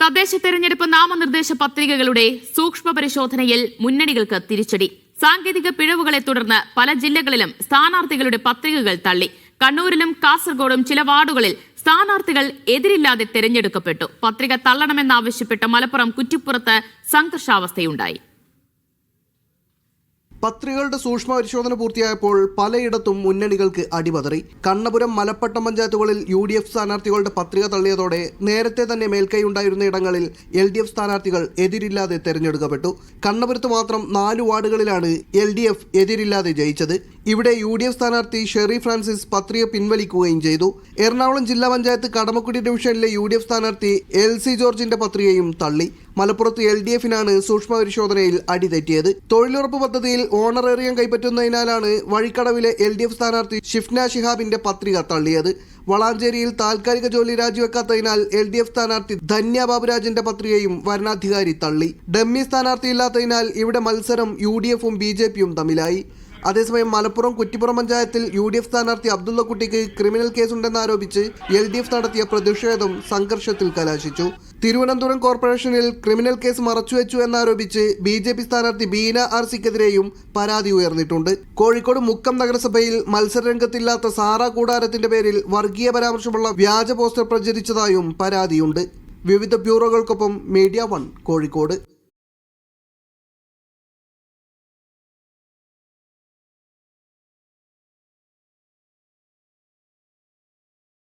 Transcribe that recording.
തദ്ദേശ തെരഞ്ഞെടുപ്പ് നാമനിർദ്ദേശ പത്രികകളുടെ സൂക്ഷ്മ പരിശോധനയിൽ മുന്നണികൾക്ക് തിരിച്ചടി. സാങ്കേതിക പിഴവുകളെ തുടർന്ന് പല ജില്ലകളിലും സ്ഥാനാർത്ഥികളുടെ പത്രികകൾ തള്ളി. കണ്ണൂരിലും കാസർഗോഡും ചില വാർഡുകളിൽ സ്ഥാനാർത്ഥികൾ എതിരില്ലാതെ തെരഞ്ഞെടുക്കപ്പെട്ടു. പത്രിക തള്ളണമെന്നാവശ്യപ്പെട്ട് മലപ്പുറം കുറ്റിപ്പുറത്ത് സംഘർഷാവസ്ഥയുണ്ടായി. പത്രികകളുടെ സൂക്ഷ്മ പരിശോധന പൂർത്തിയായപ്പോൾ പലയിടത്തും മുന്നണികൾക്ക് അടിപതറി. കണ്ണപുരം, മലപ്പട്ടം പഞ്ചായത്തുകളിൽ UDF സ്ഥാനാർത്ഥികളുടെ പത്രിക തള്ളിയതോടെ നേരത്തെ തന്നെ മേൽക്കൈയുണ്ടായിരുന്ന ഇടങ്ങളിൽ LDF സ്ഥാനാർത്ഥികൾ എതിരില്ലാതെ തെരഞ്ഞെടുക്കപ്പെട്ടു. കണ്ണപുരത്ത് മാത്രം 4 വാർഡുകളിലാണ് LDF എതിരില്ലാതെ ജയിച്ചത്. ഇവിടെ UDF സ്ഥാനാർത്ഥി ഷെറി ഫ്രാൻസിസ് പത്രിക പിൻവലിക്കുകയും ചെയ്തു. എറണാകുളം ജില്ലാ പഞ്ചായത്ത് കടമക്കുടി ഡിവിഷനിലെ UDF സ്ഥാനാർത്ഥി LC ജോർജിന്റെ പത്രികയും തള്ളി. മലപ്പുറത്ത് LDFനാണ് സൂക്ഷ്മ പരിശോധനയിൽ അടിതെറ്റിയത്. തൊഴിലുറപ്പ് പദ്ധതിയിൽ ഓണറേറിയം കൈപ്പറ്റുന്നതിനാലാണ് വഴിക്കടവിലെ LDF സ്ഥാനാർത്ഥി ഷിഫ്ന ഷിഹാബിന്റെ പത്രിക തള്ളിയത്. വളാഞ്ചേരിയിൽ താൽക്കാലിക ജോലി രാജിവെക്കാത്തതിനാൽ LDF സ്ഥാനാർത്ഥി ധന്യ ബാബുരാജിന്റെ പത്രികയും വരണാധികാരി തള്ളി. ഡമ്മി സ്ഥാനാർത്ഥിയില്ലാത്തതിനാൽ ഇവിടെ മത്സരം UDFും BJPയും തമ്മിലായി. അതേസമയം മലപ്പുറം കുറ്റിപ്പുറം പഞ്ചായത്തിൽ UDF സ്ഥാനാർത്ഥി അബ്ദുള്ളക്കുട്ടിക്ക് ക്രിമിനൽ കേസുണ്ടെന്നാരോപിച്ച് LDF നടത്തിയ പ്രതിഷേധം സംഘർഷത്തിൽ കലാശിച്ചു. തിരുവനന്തപുരം കോർപ്പറേഷനിൽ ക്രിമിനൽ കേസ് മറച്ചുവെച്ചു എന്നാരോപിച്ച് BJP സ്ഥാനാർത്ഥി ബീന RCക്കെതിരെയും പരാതി ഉയർന്നിട്ടുണ്ട്. കോഴിക്കോട് മുക്കം നഗരസഭയിൽ മത്സരരംഗത്തില്ലാത്ത സാറ കൂടാരത്തിന്റെ പേരിൽ വർഗീയ പരാമർശമുള്ള വ്യാജ പോസ്റ്റർ പ്രചരിച്ചതായും പരാതിയുണ്ട്. വിവിധ ബ്യൂറോകൾക്കൊപ്പം മീഡിയ 1 കോഴിക്കോട്.